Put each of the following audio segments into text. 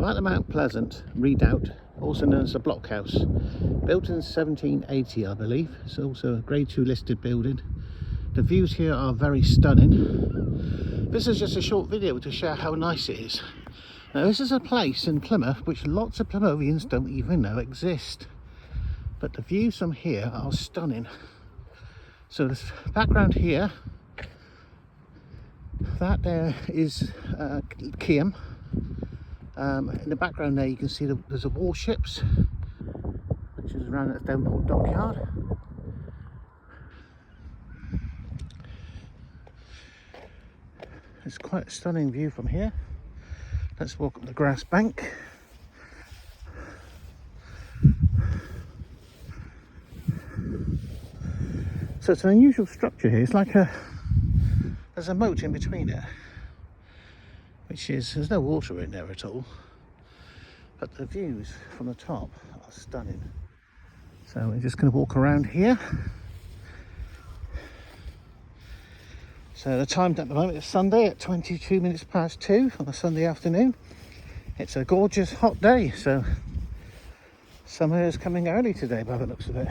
I'm at the Mount Pleasant Redoubt, also known as the Blockhouse, built in 1780 I believe. It's also a grade 2 listed building. The views here are very stunning. This is just a short video to show how nice it is. Now this is a place in Plymouth which lots of Plymouthians don't even know exist, but the views from here are stunning. So this background here, that there is Kiam. In the background there you can see there's a warships which is around at the Devonport dockyard. It's quite a stunning view from here. Let's walk up the grass bank. So it's an unusual structure here. It's like there's a moat in between it, which is, there's no water in there at all, but the views from the top are stunning. So we're just going to walk around here. So the time at the moment is Sunday at 22 minutes past 2 on a Sunday afternoon. It's a gorgeous hot day, so summer is coming early today by the looks of it.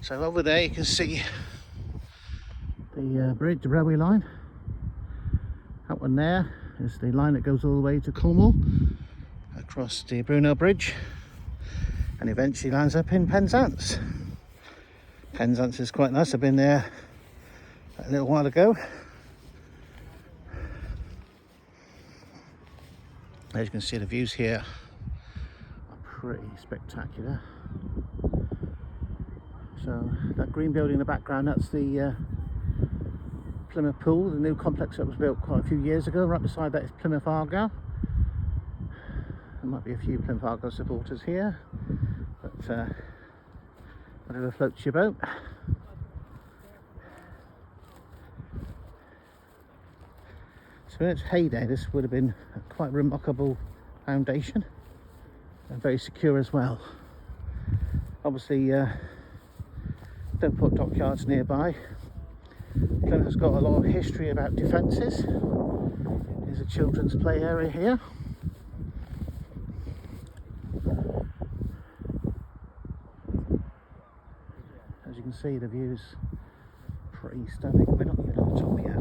So over there you can see the bridge, the railway line. That one there is the line that goes all the way to Cornwall, across the Brunel Bridge, and eventually lands up in Penzance. Penzance is quite nice. I've been there a little while ago. As you can see, the views here are pretty spectacular. So that green building in the background, that's the Plymouth Pool, the new complex that was built quite a few years ago. Right beside that is Plymouth Argyle. There might be a few Plymouth Argyle supporters here, but whatever floats your boat. So in its heyday, this would have been a quite remarkable foundation and very secure as well. Obviously, Devonport dockyards nearby. Plymouth has got a lot of history about defences. There's a children's play area here. As you can see, the view's pretty stunning. We're not even at the top yet.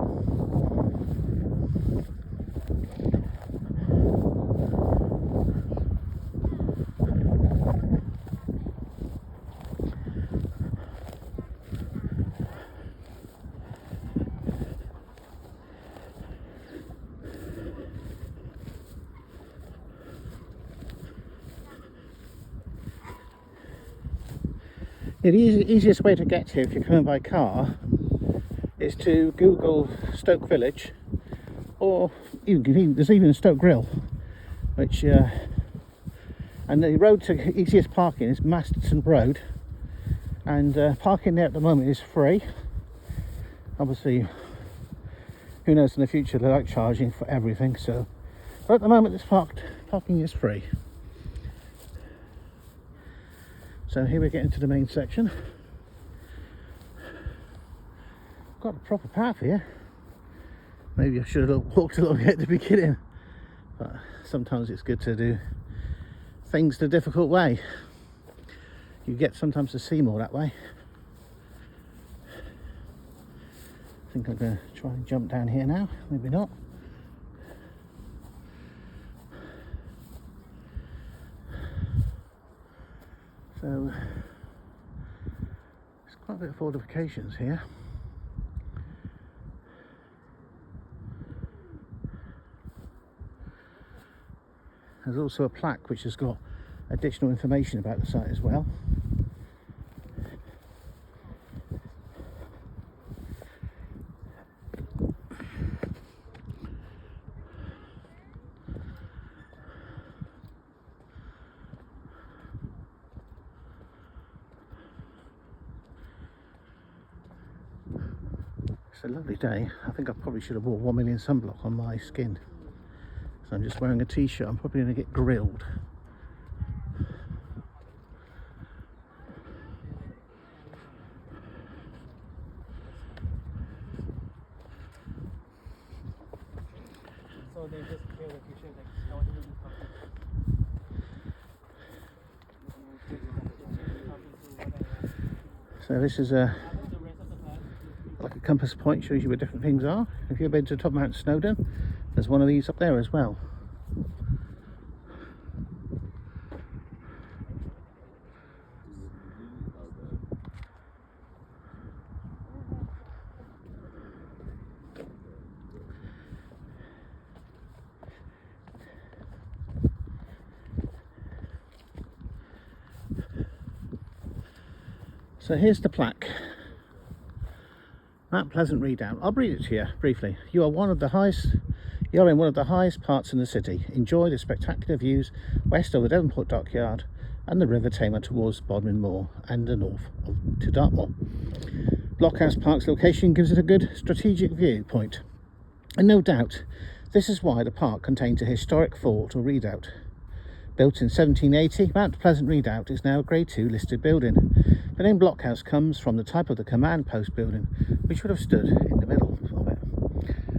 The easiest way to get here if you're coming by car is to Google Stoke Village, or even there's even Stoke Grill, which and the road to easiest parking is Masterton Road, and parking there at the moment is free. Obviously, who knows, in the future they like charging for everything, so but at the moment this parking is free. So here we're getting to the main section. Got a proper path here. Maybe I should have walked along it at the beginning, but sometimes it's good to do things the difficult way. You get sometimes to see more that way. I think I'm going to try and jump down here now, maybe not. So there's quite a bit of fortifications here. There's also a plaque which has got additional information about the site as well. It's a lovely day. I think I probably should have wore 1 million sunblock on my skin. So I'm just wearing a t-shirt. I'm probably going to get grilled. So they just clear the future like starting with So this is like a compass point, shows you where different things are. If you've been to top Mount Snowdon, there's one of these up there as well. So here's the plaque. Mount Pleasant Redoubt. I'll read it to you briefly. You are in one of the highest parts in the city. Enjoy the spectacular views west of the Devonport Dockyard and the River Tamar towards Bodmin Moor and the north to Dartmoor. Blockhouse Park's location gives it a good strategic viewpoint. And no doubt, this is why the park contains a historic fort or redoubt. Built in 1780, Mount Pleasant Redoubt is now a Grade 2 listed building. The name blockhouse comes from the type of the command post building, which would have stood in the middle of it.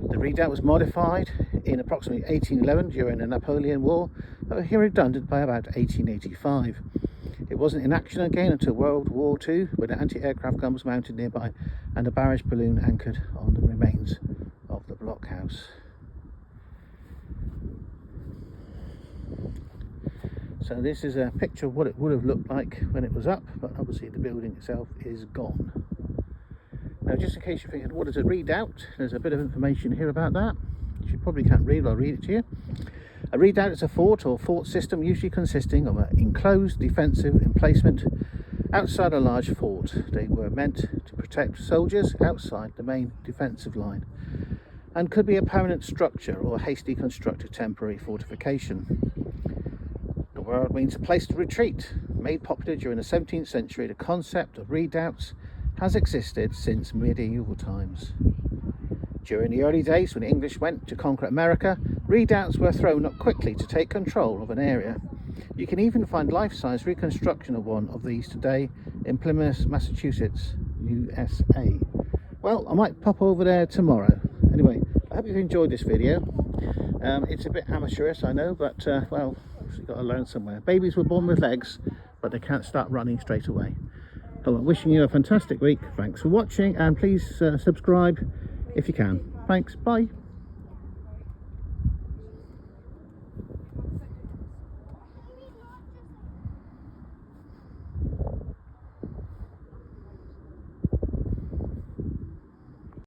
The redoubt was modified in approximately 1811 during the Napoleon War, but here redundant by about 1885. It wasn't in action again until World War II, when an anti-aircraft gun was mounted nearby and a barrage balloon anchored on the remains of the blockhouse. So this is a picture of what it would have looked like when it was up, but obviously the building itself is gone. Now, just in case you're thinking, what is a redoubt? There's a bit of information here about that. You probably can't read, but I'll read it to you. A redoubt is a fort or fort system usually consisting of an enclosed defensive emplacement outside a large fort. They were meant to protect soldiers outside the main defensive line and could be a permanent structure or hastily constructed temporary fortification. The word means a place to retreat. Made popular during the 17th century, the concept of redoubts has existed since medieval times. During the early days when the English went to conquer America, redoubts were thrown up quickly to take control of an area. You can even find life-size reconstruction of one of these today in Plymouth, Massachusetts, USA. Well, I might pop over there tomorrow. Anyway, I hope you've enjoyed this video. It's a bit amateurish, I know, but well, you've got to learn somewhere. Babies were born with legs, but they can't start running straight away. So I'm wishing you a fantastic week. Thanks for watching, and please subscribe if you can. Thanks, bye.